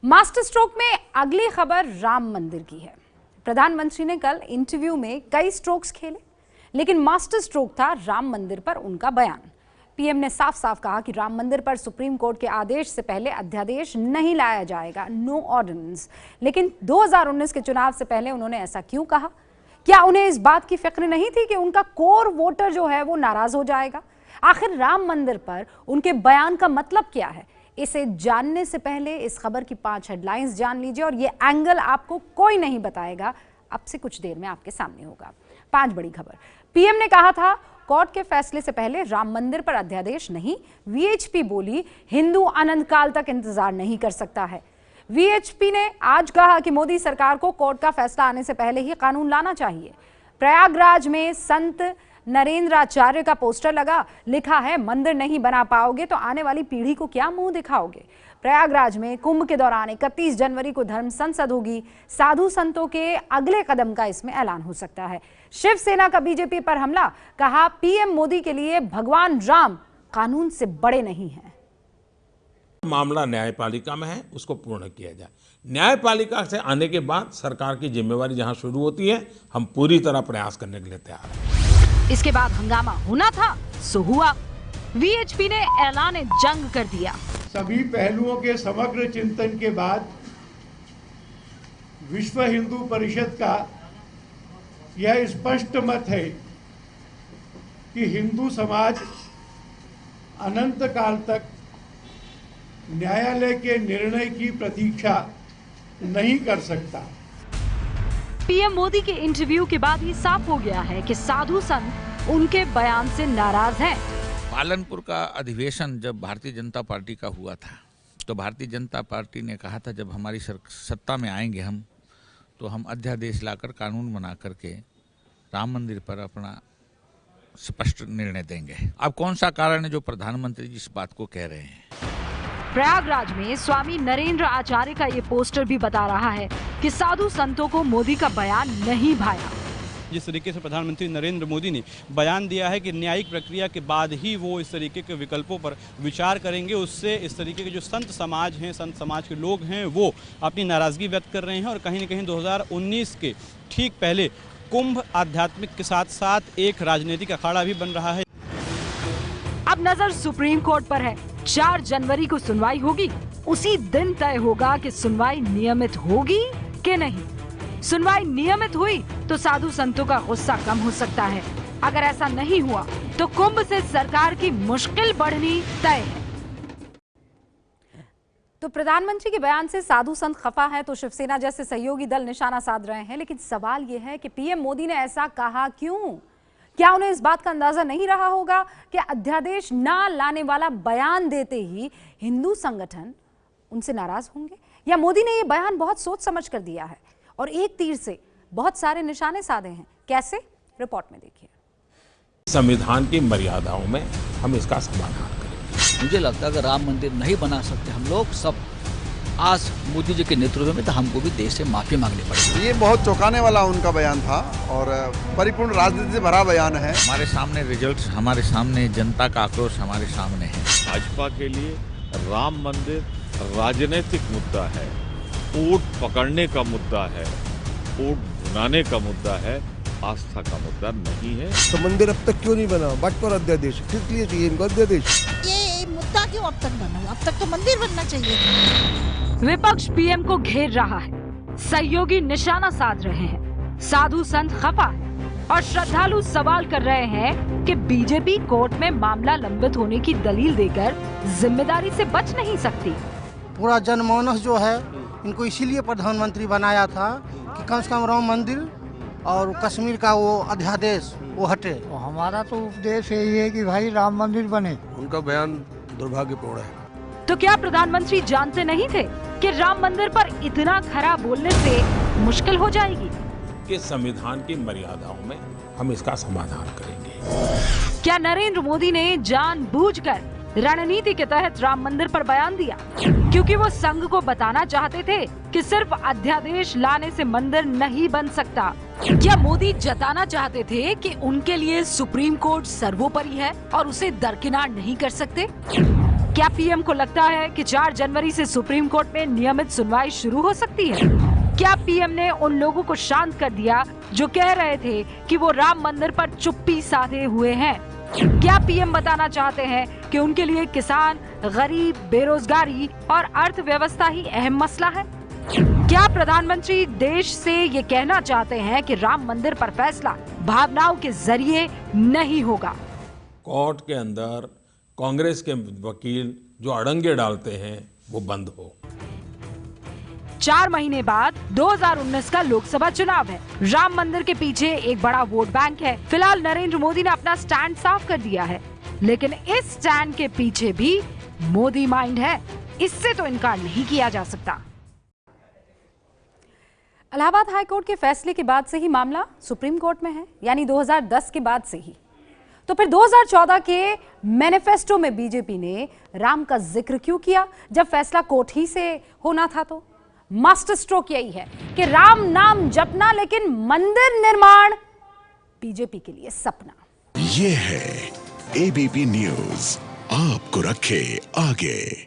Master stroke में अगली खबर राम मंदिर की है। प्रधानमंत्री ने कल इंटरव्यू में कई स्ट्रोक्स खेले, लेकिन मास्टर स्ट्रोक था राम मंदिर पर उनका बयान। पीएम ने साफ साफ कहा कि राम मंदिर पर सुप्रीम कोर्ट के आदेश से पहले अध्यादेश नहीं लाया जाएगा, नो ऑर्डिनेंस। लेकिन 2019 के चुनाव से पहले उन्होंने ऐसा क्यों कहा? क्या उन्हें इस बात की फिक्र नहीं थी कि उनका कोर वोटर जो है वो नाराज हो जाएगा? आखिर राम मंदिर पर उनके बयान का मतलब क्या है? इसे जानने से पहले इस खबर की 5 हेडलाइंस जान लीजिए, और ये एंगल आपको कोई नहीं बताएगा, अब से कुछ देर में आपके सामने होगा। 5 बड़ी खबर। पीएम ने कहा था कोर्ट के फैसले से पहले राम मंदिर पर अध्यादेश नहीं। वीएचपी बोली हिंदू अनंत काल तक इंतजार नहीं कर सकता है। वीएचपी ने आज कहा कि मोदी सरकार को कोर्ट का फैसला आने से पहले ही कानून लाना चाहिए। प्रयागराज में संत नरेंद्र आचार्य का पोस्टर लगा, लिखा है मंदिर नहीं बना पाओगे तो आने वाली पीढ़ी को क्या मुंह दिखाओगे। प्रयागराज में कुंभ के दौरान 31 जनवरी को धर्म संसद होगी। साधु संतों के अगले कदम का इसमें ऐलान हो सकता है। शिवसेना का बीजेपी पर हमला, कहा पीएम मोदी के लिए भगवान राम कानून से बड़े नहीं हैं। मामला न्यायपालिका में है, उसको पूर्ण किया जाए। न्यायपालिका से आने के बाद सरकार की जिम्मेवारी जहां शुरू होती है, हम पूरी तरह प्रयास करने के लिए तैयार हैं। इसके बाद हंगामा होना था सो हुआ। वीएचपी ने ऐलान जंग कर दिया। सभी पहलुओं के समग्र चिंतन के बाद विश्व हिंदू परिषद का यह स्पष्ट मत है कि हिंदू समाज अनंत काल तक न्यायालय के निर्णय की प्रतीक्षा नहीं कर सकता। पीएम मोदी के इंटरव्यू के बाद ही साफ हो गया है कि साधु संत उनके बयान से नाराज हैं। पालनपुर का अधिवेशन जब भारतीय जनता पार्टी का हुआ था, तो भारतीय जनता पार्टी ने कहा था जब हमारी सत्ता में आएंगे हम, तो हम अध्यादेश लाकर कानून बना करके राम मंदिर पर अपना स्पष्ट निर्णय देंगे। अब कौन सा कारण है जो प्रधानमंत्री जी इस बात को कह रहे हैं? प्रयागराज में स्वामी नरेंद्र आचार्य का ये पोस्टर भी बता रहा है कि साधु संतों को मोदी का बयान नहीं भाया। जिस तरीके से प्रधानमंत्री नरेंद्र मोदी ने बयान दिया है कि न्यायिक प्रक्रिया के बाद ही वो इस तरीके के विकल्पों पर विचार करेंगे, उससे इस तरीके के जो संत समाज हैं, संत समाज के लोग हैं, वो अपनी नाराजगी व्यक्त कर रहे हैं। और कहीं न कहीं 2019 के ठीक पहले कुंभ आध्यात्मिक के साथ साथ एक राजनीतिक अखाड़ा भी बन रहा है। अब नजर सुप्रीम कोर्ट पर है। 4 जनवरी को सुनवाई होगी। उसी दिन तय होगा कि सुनवाई नियमित होगी कि नहीं। सुनवाई नियमित हुई तो साधु संतों का गुस्सा कम हो सकता है। अगर ऐसा नहीं हुआ तो कुंभ से सरकार की मुश्किल बढ़नी तय है। तो प्रधानमंत्री के बयान से साधु संत खफा है तो शिवसेना जैसे सहयोगी दल निशाना साध रहे हैं। लेकिन सवाल यह है कि पीएम मोदी ने ऐसा कहा क्यों? क्या उन्हें इस बात का अंदाजा नहीं रहा होगा कि अध्यादेश ना लाने वाला बयान देते ही हिंदू संगठन उनसे नाराज होंगे? या मोदी ने यह बयान बहुत सोच समझ कर दिया है और एक तीर से बहुत सारे निशाने साधे हैं? कैसे? रिपोर्ट में देखिए। संविधान की मर्यादाओं में हम इसका समाधान करेंगे। मुझे लगता है अगर राम मंदिर नहीं बना सकते हम लोग सब आज मोदी जी के नेतृत्व में, तो हमको भी देश से माफी मांगनी पड़ेगी। ये बहुत चौंकाने वाला उनका बयान था और परिपूर्ण राजनीति से भरा बयान है। हमारे सामने रिजल्ट, हमारे सामने जनता का आक्रोश हमारे सामने है। भाजपा के लिए राम मंदिर राजनीतिक मुद्दा है, वोट पकड़ने का मुद्दा है, वोट भुनाने का मुद्दा है, आस्था का मुद्दा नहीं है। तो मंदिर अब तक क्यों नहीं बना? बट पर अध्यादेश किस लिए चाहिए इनको अध्यादेश? ये मुद्दा क्यों अब तक बना? अब तक तो मंदिर बनना चाहिए। विपक्ष पीएम को घेर रहा है, सहयोगी निशाना साध रहे हैं, साधु संत खफा है और श्रद्धालु सवाल कर रहे हैं कि बीजेपी कोर्ट में मामला लंबित होने की दलील देकर जिम्मेदारी से बच नहीं सकती। पूरा जनमानस जो है इनको इसीलिए प्रधानमंत्री बनाया था कि कम से कम राम मंदिर और कश्मीर का वो अध्यादेश वो हटे। तो हमारा तो उपदेश यही है कि भाई राम मंदिर बने। उनका बयान दुर्भाग्यपूर्ण है। तो क्या प्रधानमंत्री जानते नहीं थे कि राम मंदिर पर इतना खरा बोलने से मुश्किल हो जाएगी? कि संविधान की मर्यादाओं में हम इसका समाधान करेंगे। क्या नरेंद्र मोदी ने जानबूझकर रणनीति के तहत राम मंदिर पर बयान दिया क्योंकि वो संघ को बताना चाहते थे कि सिर्फ अध्यादेश लाने से मंदिर नहीं बन सकता? क्या मोदी जताना चाहते थे कि उनके लिए सुप्रीम कोर्ट सर्वोपरि है और उसे दरकिनार नहीं कर सकते? क्या पीएम को लगता है कि 4 जनवरी से सुप्रीम कोर्ट में नियमित सुनवाई शुरू हो सकती है? क्या पीएम ने उन लोगों को शांत कर दिया जो कह रहे थे कि वो राम मंदिर पर चुप्पी साधे हुए हैं? क्या पीएम बताना चाहते हैं कि उनके लिए किसान, गरीब, बेरोजगारी और अर्थव्यवस्था ही अहम मसला है? क्या प्रधानमंत्री देश से ये कहना चाहते हैं कि राम मंदिर पर फैसला भावनाओं के जरिए नहीं होगा? कोर्ट के अंदर कांग्रेस के वकील जो अड़ंगे डालते हैं वो बंद हो। 4 महीने बाद 2019 का लोकसभा चुनाव है। राम मंदिर के पीछे एक बड़ा वोट बैंक है। फिलहाल नरेंद्र मोदी ने अपना स्टैंड साफ कर दिया है, लेकिन इस स्टैंड के पीछे भी मोदी माइंड है। इससे तो इनकार नहीं किया जा सकता। इलाहाबाद हाईकोर्ट के फैसले के बाद से ही मामला सुप्रीम कोर्ट में है, यानी 2010 के बाद से ही। तो फिर 2014 के मैनिफेस्टो में बीजेपी ने राम का जिक्र क्यों किया, जब फैसला कोर्ट ही से होना था? तो मास्टर स्ट्रोक यही है कि राम नाम जपना, लेकिन मंदिर निर्माण बीजेपी के लिए सपना। ये है एबीपी न्यूज़, आपको रखे आगे।